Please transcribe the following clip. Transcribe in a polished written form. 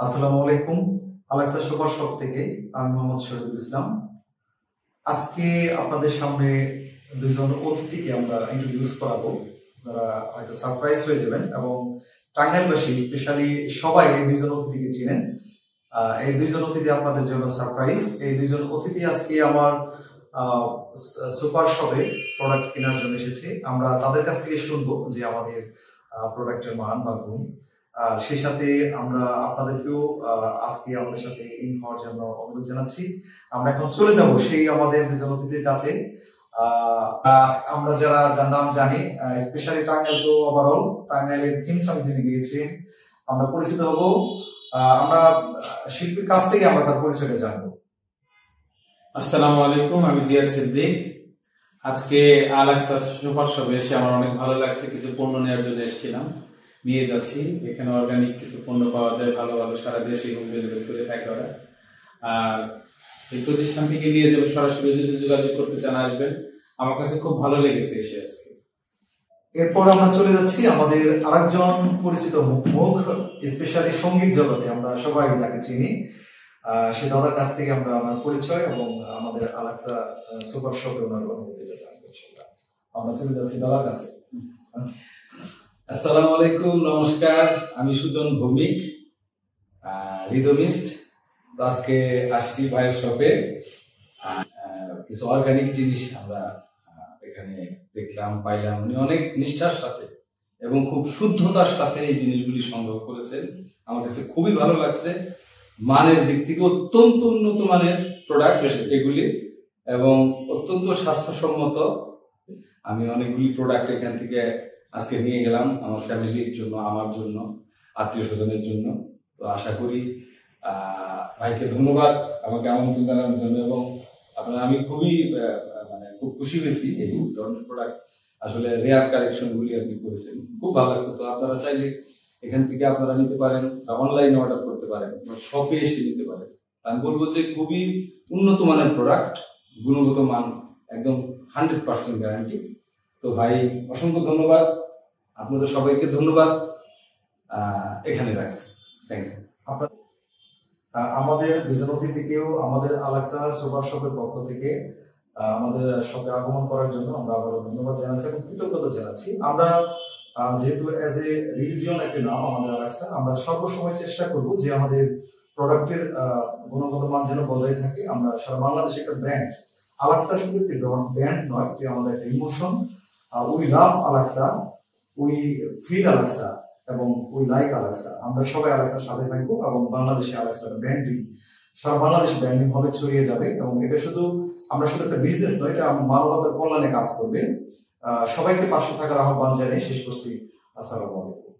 আসসালামু আলাইকুম। Alexa super shop থেকে আমি মোহাম্মদ শহীদুল ইসলাম। আজকে আপনাদের সামনে দুইজন অতিথিকে আমরা ইন্ট্রোডিউস করাবো। আপনারা হয়তো সারপ্রাইজ হয়ে যাবেন এবং টাঙ্গাইলবাসী স্পেশালি সবাই এই দুইজন অতিথিকে চিনেন। এই দুইজন অতিথি আপনাদের জন্য সারপ্রাইজ। এই দুইজন অতিথি আজকে আমার সুপার শপে প্রোডাক্ট কেনার জন্য এসেছে। আমরা তাদের কাছ থেকে শুনবো যে আমাদের প্রোডাক্টের মান বা গুণ। সেই সাথে আমরা আপনাদেরকেও আজকে আমাদের সাথে ইন হওয়ার জন্য অনুরোধ জানাচ্ছি। আমরা এখন চলে যাব সেই আমাদের দুজন অতিথির কাছে। আমরা যার নাম জানি, স্পেশালি টাঙ্গাইল তো ওভারঅল টাঙ্গাইলের থিম সং যিনি গিয়েছেন, আমরা পরিচিত হব। আমরা শিল্পীর কাছ থেকে আমরা তার পরিচয়টা জানবো। আসসালামু আলাইকুম, আমি জিয়াদ সিদ্দিক। আজকে আলেক্সা সুপার শপে এসে আমার অনেক ভালো লাগছে। কিছু পণ্য নেওয়ার জন্য এসেছিলাম, নিয়ে যাচ্ছি। এখানে অর্গানিক কিছু পণ্য পাওয়া যায়, ভালো ভালো, সারা দেশে হোম ডেলিভারি করে থাকে ওরা। আর এই প্রতিষ্ঠান থেকে নিয়ে যাবে, সরাসরি যদি যোগাযোগ করতে চান আসবেন। আমার কাছে খুব ভালো লেগেছে এসে আজকে। এরপর আমরা চলে যাচ্ছি আমাদের আরেকজন পরিচিত মুখ, স্পেশালি সঙ্গীত জগতে আমরা সবাই যাকে চিনি, সে দাদার কাছ থেকে আমরা আমার পরিচয় এবং আমাদের আলেক্সা সুপার শপে ওনার অনুভূতিটা জানবো। আমরা চলে যাচ্ছি দাদার কাছে। আসসালামু আলাইকুম, নমস্কার। আমি সুজন ভৌমিক, রিদমিস্ট। তো আজকে আসছি ভাইয়ের শপে। কিছু অর্গানিক জিনিস আমরা এখানে দেখলাম, পাইলাম। উনি অনেক নিষ্ঠার সাথে এবং খুব শুদ্ধতার সাথে এই জিনিসগুলি সংগ্রহ করেছেন। আমার কাছে খুবই ভালো লাগছে। মানের দিক থেকে অত্যন্ত উন্নত মানের প্রোডাক্ট এগুলি এবং অত্যন্ত স্বাস্থ্যসম্মত। আমি অনেকগুলি প্রোডাক্ট এখান থেকে আজকে নিয়ে গেলাম আমার ফ্যামিলির জন্য, আমার জন্য, আত্মীয় স্বজনের জন্য। তো আশা করি ভাইকে ধন্যবাদ আমাকে আমন্ত্রণ জানানোর জন্য। এবং আমি খুব খুশি হয়েছি এই ধরনের প্রোডাক্ট। আসলে রেয়ার কালেকশন গুলি আপনি করেছেন, খুব ভালো লাগছে। তো আপনারা চাইলে এখান থেকে আপনারা নিতে পারেন, অনলাইনে অর্ডার করতে পারেন, শপে এসে নিতে পারেন। আমি বলবো যে খুবই উন্নত মানের প্রোডাক্ট, গুণগত মান একদম 100% গ্যারান্টি। তো ভাই অসংখ্য ধন্যবাদ, আপনাদের সবাইকে ধন্যবাদ। এখানে রাখছি, থ্যাংক ইউ। আমাদের দুজন অতিথিকেও আমাদের আলেক্সা সুপার শপের পক্ষ থেকে আমাদের শপে আগমন করার জন্য আমরা আবারও ধন্যবাদ জানাচ্ছি এবং কৃতজ্ঞতা জানাচ্ছি। আমরা যেহেতু অ্যাজ এ রিলিজিয়ন একটি নাম আমাদের আলেক্সা, আমরা সর্বসময় চেষ্টা করব যে আমাদের প্রোডাক্টের গুণগত মান যেন বজায় থাকে। আমরা সারা বাংলাদেশে একটা ব্র্যান্ড, আলেক্সা শুধু একটি ব্র্যান্ড নয়, এটি আমাদের একটা emotion. We love Alexa, we feel Alexa এবং উই লাইক আলেক্সা। আমরা সবাই আলেক্সার সাথে থাকবো এবং বাংলাদেশে আলেক্সার ব্র্যান্ডিং সারা বাংলাদেশে ব্র্যান্ডিং ভাবে ছড়িয়ে যাবে। এবং এটা আমরা শুধু একটা বিজনেস নয়, এটা মানবতার কল্যাণে কাজ করবে। সবাইকে পাশে থাকার আহ্বান জানিয়ে শেষ করছি। আসসালামু আলাইকুম।